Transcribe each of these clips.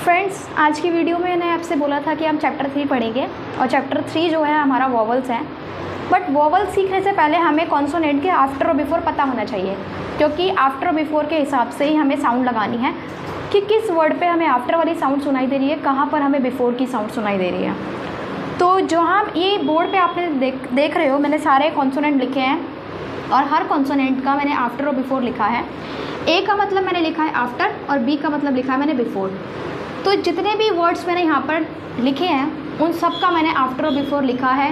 Friends, आज की video में मैंने आपसे बोला था कि हम चैप्टर 3 पढ़ेंगे और चैप्टर 3 जो है हमारा वॉवल्स है। बट वॉवल सीखने से पहले हमें कॉन्सोनेंट के आफ्टर और बिफोर पता होना चाहिए, क्योंकि आफ्टर और बिफोर के हिसाब से ही हमें साउंड लगानी है कि किस वर्ड पे हमें आफ्टर वाली साउंड सुनाई दे रही है, कहाँ पर हमें बिफोर की साउंड सुनाई दे रही है। तो जो हम ये बोर्ड पे आपने देख रहे हो, मैंने सारे कॉन्सोनेंट लिखे हैं और हर कॉन्सोनेंट का मैंने आफ्टर और बिफोर लिखा है। ए का मतलब मैंने लिखा है आफ्टर और बी का मतलब लिखा है मैंने बिफोर। तो जितने भी वर्ड्स मैंने यहाँ पर लिखे हैं उन सब का मैंने आफ्टर और बिफोर लिखा है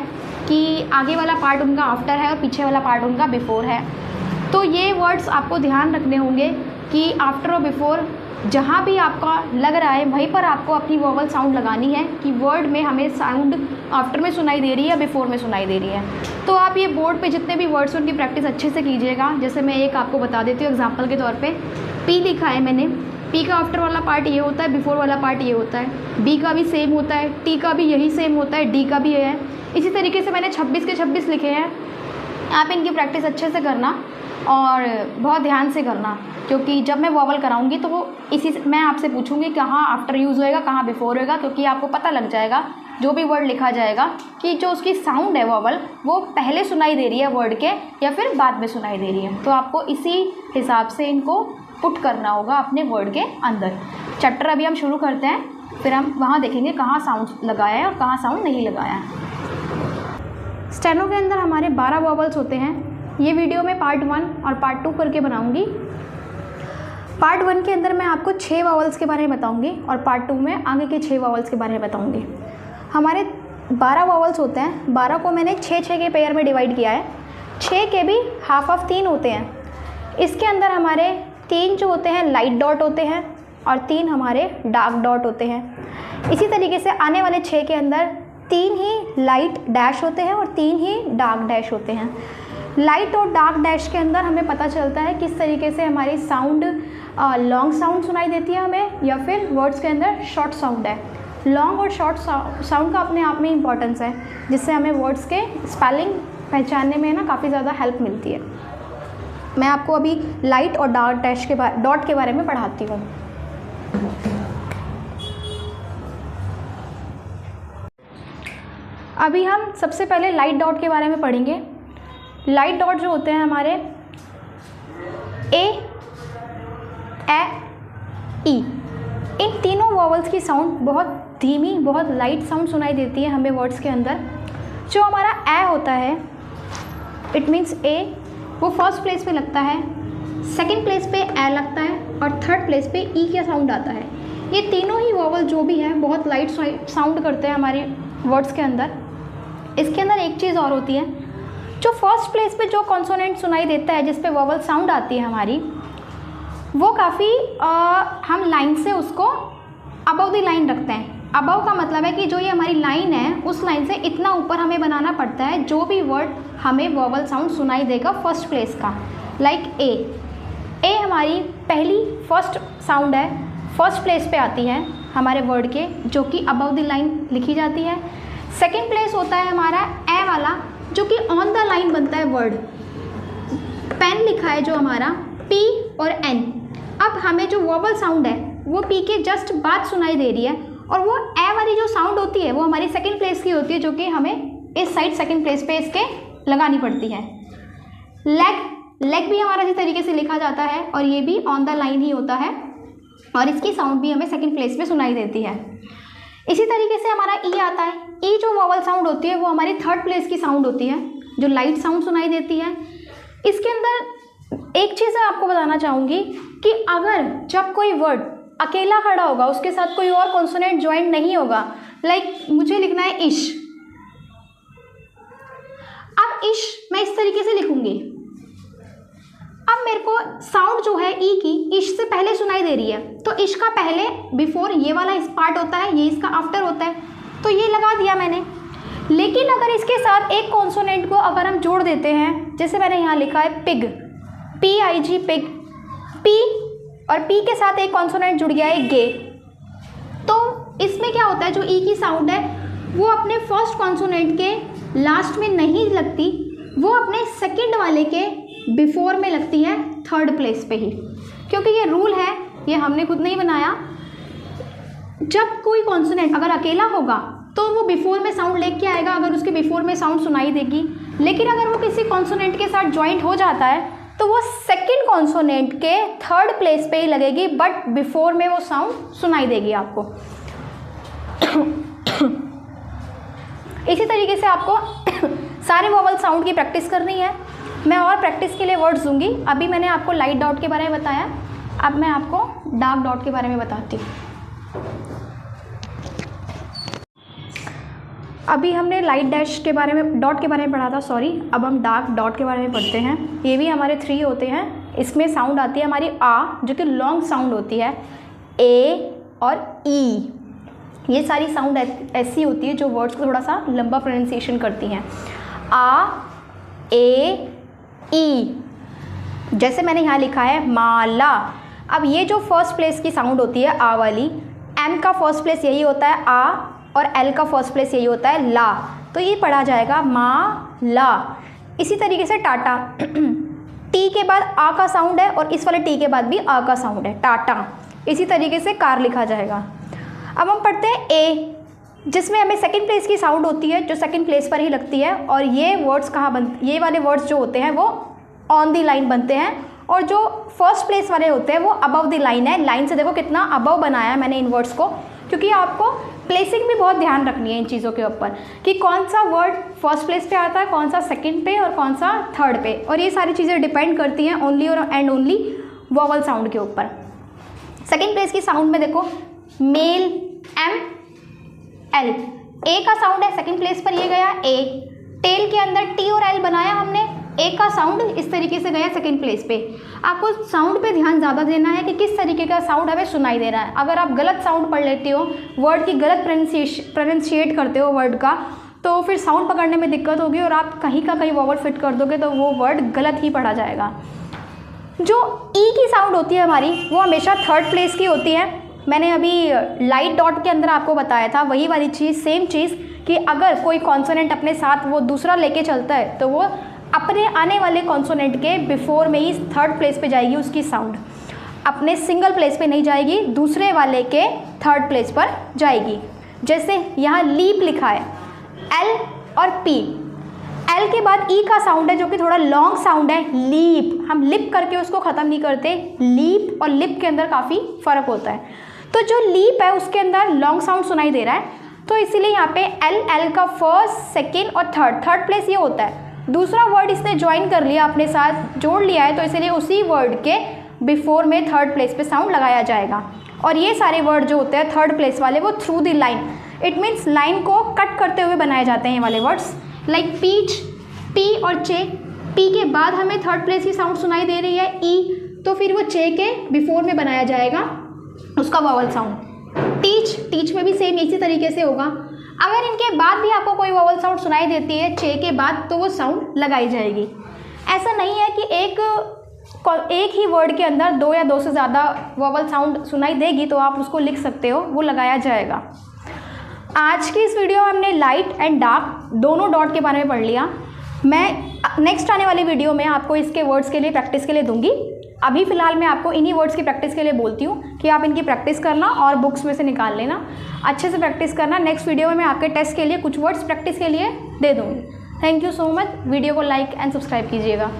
कि आगे वाला पार्ट उनका आफ्टर है और पीछे वाला पार्ट उनका बिफोर है। तो ये वर्ड्स आपको ध्यान रखने होंगे कि आफ्टर और बिफोर जहाँ भी आपका लग रहा है वहीं पर आपको अपनी वोवल साउंड लगानी है कि वर्ड में हमें साउंड आफ्टर में सुनाई दे रही है या बिफोर में सुनाई दे रही है। तो आप ये बोर्ड पे जितने भी वर्ड्स उनकी प्रैक्टिस अच्छे से कीजिएगा। जैसे मैं एक आपको बता देती हूँ एग्जांपल के तौर पे, पी लिखा है मैंने, पी का आफ्टर वाला पार्ट ये होता है, बिफोर वाला पार्ट ये होता है। बी का भी सेम होता है, टी का भी यही सेम होता है, डी का भी ये है। इसी तरीके से मैंने 26 के 26 लिखे हैं। आप इनकी प्रैक्टिस अच्छे से करना और बहुत ध्यान से करना, क्योंकि जब मैं वॉवल कराऊंगी तो वो इसी से मैं आपसे पूछूंगी कहाँ आफ्टर यूज़ होएगा, कहाँ बिफोर होएगा, क्योंकि आपको पता लग जाएगा जो भी वर्ड लिखा जाएगा कि जो उसकी साउंड है वॉवल वो पहले सुनाई दे रही है वर्ड के या फिर बाद में सुनाई दे रही है। तो आपको इसी हिसाब से इनको पुट करना होगा अपने वर्ड के अंदर। चैप्टर अभी हम शुरू करते हैं, फिर हम वहाँ देखेंगे कहाँ साउंड लगाया है और कहाँ साउंड नहीं लगाया है। स्टेनो के अंदर हमारे 12 वॉवल्स होते हैं। ये वीडियो मैं पार्ट 1 और पार्ट 2 करके बनाऊंगी। पार्ट 1 के अंदर मैं आपको 6 वॉवल्स के बारे में बताऊंगी और पार्ट 2 में आगे के 6 वॉवल्स के बारे में बताऊंगी। हमारे 12 वॉवल्स होते हैं, 12 को मैंने 6-6 के पेयर में डिवाइड किया है। 6 के भी हाफ ऑफ 3 होते हैं। इसके अंदर हमारे 3 जो होते हैं लाइट डॉट होते हैं और 3 हमारे डार्क डॉट होते हैं। इसी तरीके से आने वाले 6 के अंदर 3 ही लाइट डैश होते हैं और 3 ही डार्क डैश होते हैं। लाइट और डार्क डैश के अंदर हमें पता चलता है किस तरीके से हमारी साउंड लॉन्ग साउंड सुनाई देती है हमें, या फिर वर्ड्स के अंदर शॉर्ट साउंड है। लॉन्ग और शॉर्ट साउंड का अपने आप में इम्पॉर्टेंस है, जिससे हमें वर्ड्स के स्पेलिंग पहचानने में ना काफ़ी ज़्यादा हेल्प मिलती है। मैं आपको अभी लाइट और डार्क डैश के डॉट के बारे में पढ़ाती हूँ। अभी हम सबसे पहले लाइट डॉट के बारे में पढ़ेंगे। लाइट डॉट जो होते हैं हमारे ए ई, इन तीनों वॉवल्स की साउंड बहुत धीमी, बहुत लाइट साउंड सुनाई देती है हमें वर्ड्स के अंदर। जो हमारा ए होता है, इट मीन्स ए, वो फर्स्ट प्लेस पे लगता है, सेकंड प्लेस पे ए लगता है और थर्ड प्लेस पे ई का साउंड आता है। ये तीनों ही वॉवल जो भी है बहुत लाइट साउंड करते हैं हमारे वर्ड्स के अंदर। इसके अंदर एक चीज़ और होती है, जो फर्स्ट प्लेस पे जो कॉन्सोनेंट सुनाई देता है जिस पे वॉवल साउंड आती है हमारी, वो काफ़ी हम लाइन से उसको अबव द लाइन रखते हैं। अबव का मतलब है कि जो ये हमारी लाइन है उस लाइन से इतना ऊपर हमें बनाना पड़ता है जो भी वर्ड हमें वॉवल साउंड सुनाई देगा फर्स्ट प्लेस का। लाइक ए हमारी पहली फर्स्ट साउंड है, फर्स्ट प्लेस पे आती है हमारे वर्ड के, जो कि अबव द लाइन लिखी जाती है। सेकेंड प्लेस होता है हमारा ए वाला, जो कि ऑन द लाइन बनता है वर्ड। पेन लिखा है जो हमारा पी और एन। अब हमें जो वॉवल साउंड है वो पी के जस्ट बाद सुनाई दे रही है और वो ए वाली जो साउंड होती है वो हमारी सेकंड प्लेस की होती है, जो कि हमें इस साइड सेकंड प्लेस पे इसके लगानी पड़ती है। लेग भी हमारा इसी तरीके से लिखा जाता है और ये भी ऑन द लाइन ही होता है और इसकी साउंड भी हमें सेकंड प्लेस पे सुनाई देती है। इसी तरीके से हमारा ई आता है। ई जो वॉवल साउंड होती है वो हमारी थर्ड प्लेस की साउंड होती है, जो लाइट साउंड सुनाई देती है। इसके अंदर एक चीज़ मैं आपको बताना चाहूँगी कि अगर जब कोई वर्ड अकेला खड़ा होगा, उसके साथ कोई और कॉन्सोनेंट ज्वाइन नहीं होगा, लाइक मुझे लिखना है इश। अब इश मैं इस तरीके से लिखूंगी। अब मेरे को साउंड जो है ई की इश से पहले सुनाई दे रही है, तो इश का पहले बिफोर ये वाला इस पार्ट होता है, ये इसका आफ्टर होता है, तो ये लगा दिया मैंने। लेकिन अगर इसके साथ एक कॉन्सोनेंट को अगर हम जोड़ देते हैं, जैसे मैंने यहाँ लिखा है पिग, PIG पिग, पी और पी के साथ एक कॉन्सोनेंट जुड़ गया है गे, तो इसमें क्या होता है, जो ई की साउंड है वो अपने फर्स्ट कॉन्सोनेंट के लास्ट में नहीं लगती, वो अपने सेकंड वाले के बिफोर में लगती है, थर्ड प्लेस पे ही। क्योंकि ये रूल है, ये हमने खुद नहीं बनाया, जब कोई कॉन्सोनेंट अगर अकेला होगा तो वो बिफोर में साउंड लेके आएगा, अगर उसके बिफोर में साउंड सुनाई देगी। लेकिन अगर वो किसी कॉन्सोनेंट के साथ ज्वाइंट हो जाता है तो वो सेकंड कॉन्सोनेंट के थर्ड प्लेस पे ही लगेगी, बट बिफोर में वो साउंड सुनाई देगी आपको। इसी तरीके से आपको सारे वोवल साउंड की प्रैक्टिस करनी है। मैं और प्रैक्टिस के लिए वर्ड्स दूंगी। अभी मैंने आपको लाइट डॉट के बारे में बताया, अब मैं आपको डार्क डॉट के बारे में बताती हूँ। अभी हमने लाइट डैश के बारे में, डॉट के बारे में पढ़ा था, सॉरी। अब हम डार्क डॉट के बारे में पढ़ते हैं। ये भी हमारे 3 होते हैं। इसमें साउंड आती है हमारी आ, जो कि लॉन्ग साउंड होती है, ए और ई। ये सारी साउंड ऐसी होती है जो वर्ड्स को थोड़ा सा लंबा प्रोनाउंसिएशन करती हैं। आ, ए, ई। जैसे मैंने यहाँ लिखा है माला। अब ये जो फर्स्ट प्लेस की साउंड होती है आ वाली, एम का फर्स्ट प्लेस यही होता है आ, और एल का फर्स्ट प्लेस यही होता है ला, तो ये पढ़ा जाएगा मा ला। इसी तरीके से टाटा, टी के बाद आ का साउंड है और इस वाले टी के बाद भी आ का साउंड है, टाटा। इसी तरीके से कार लिखा जाएगा। अब हम पढ़ते हैं ए, जिसमें हमें सेकंड प्लेस की साउंड होती है, जो सेकंड प्लेस पर ही लगती है। और ये वर्ड्स कहाँ बनते, ये वाले वर्ड्स जो होते हैं वो ऑन दी लाइन बनते हैं, और जो फर्स्ट प्लेस वाले होते हैं वो अबव द लाइन है। लाइन से देखो कितना अबव बनाया है मैंने इन वर्ड्स को, क्योंकि आपको प्लेसिंग भी बहुत ध्यान रखनी है इन चीज़ों के ऊपर कि कौन सा वर्ड फर्स्ट प्लेस पे आता है, कौन सा सेकंड पे और कौन सा थर्ड पे। और ये सारी चीज़ें डिपेंड करती हैं ओनली और एंड ओनली वोवल साउंड के ऊपर। सेकंड प्लेस की साउंड में देखो मेल, एम, एल। ए का साउंड है सेकंड प्लेस पर, ये गया ए। टेल के अंदर टी और एल बनाया हमने, ए का साउंड इस तरीके से गया सेकंड प्लेस पे। आपको साउंड पे ध्यान ज़्यादा देना है कि किस तरीके का साउंड हमें सुनाई दे रहा है। अगर आप गलत साउंड पढ़ लेते हो, वर्ड की गलत प्रोनाउंसिएट करते हो वर्ड का, तो फिर साउंड पकड़ने में दिक्कत होगी और आप कहीं का कहीं वोवल फिट कर दोगे तो वो वर्ड गलत ही पढ़ा जाएगा। जो ई की साउंड होती है हमारी, वो हमेशा थर्ड प्लेस की होती है। मैंने अभी लाइट डॉट के अंदर आपको बताया था वही वाली चीज़, सेम चीज़, कि अगर कोई कॉन्सोनेंट अपने साथ वो दूसरा लेके चलता है तो वो अपने आने वाले कॉन्सोनेंट के बिफोर में ही थर्ड प्लेस पे जाएगी उसकी साउंड, अपने सिंगल प्लेस पे नहीं जाएगी, दूसरे वाले के थर्ड प्लेस पर जाएगी। जैसे यहाँ लीप लिखा है, एल और पी। एल के बाद ई का साउंड है जो कि थोड़ा लॉन्ग साउंड है, लीप। हम लिप करके उसको ख़त्म नहीं करते, लीप और लिप के अंदर काफ़ी फ़र्क होता है। तो जो लीप है उसके अंदर लॉन्ग साउंड सुनाई दे रहा है, तो इसीलिए यहाँ पे एल, एल का फर्स्ट, सेकेंड और थर्ड प्लेस ये होता है। दूसरा वर्ड इसने ज्वाइन कर लिया, अपने साथ जोड़ लिया है, तो इसलिए उसी वर्ड के बिफोर में थर्ड प्लेस पे साउंड लगाया जाएगा। और ये सारे वर्ड जो होते हैं थर्ड प्लेस वाले, वो through the line, it means line को कट करते हुए बनाए जाते हैं ये वाले वर्ड्स। लाइक पीच, पी और चे। पी के बाद हमें थर्ड प्लेस की साउंड सुनाई दे रही है ई, तो फिर वो चे के बिफोर में बनाया जाएगा उसका वोवल साउंड। टीच, टीच में भी सेम इसी तरीके से होगा। अगर इनके बाद भी आपको कोई वोवल साउंड सुनाई देती है चे के बाद, तो वो साउंड लगाई जाएगी। ऐसा नहीं है कि एक ही वर्ड के अंदर 2 या 2 से ज़्यादा वोवल साउंड सुनाई देगी तो आप उसको लिख सकते हो, वो लगाया जाएगा। आज की इस वीडियो में हमने लाइट एंड डार्क दोनों डॉट के बारे में पढ़ लिया। मैं नेक्स्ट आने वाली वीडियो में आपको इसके वर्ड्स के लिए प्रैक्टिस के लिए दूंगी। अभी फ़िलहाल मैं आपको इन्हीं वर्ड्स की प्रैक्टिस के लिए बोलती हूँ कि आप इनकी प्रैक्टिस करना और बुक्स में से निकाल लेना, अच्छे से प्रैक्टिस करना। नेक्स्ट वीडियो में मैं आपके टेस्ट के लिए कुछ वर्ड्स प्रैक्टिस के लिए दे दूँगी। Thank you so much. Video को लाइक एंड सब्सक्राइब कीजिएगा।